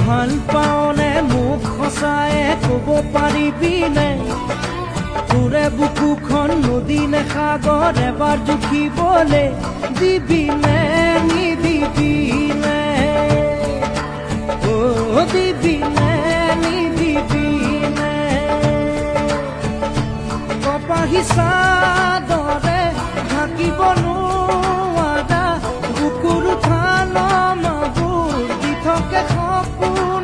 ভাল পাওনে মোক সঁচায়ে ক'ব পাৰিবিনে তোৰে বুকুখন নদী নে সাগৰ এবাৰ জুখিবলে দিবিনে নিদিবিনে অ' দিবিনে নিদিবিনে কপাহী চাদৰে ঢাকিব নোৱাৰা বুকুৰ উঠা নমাবোৰ দি থাকে সপোন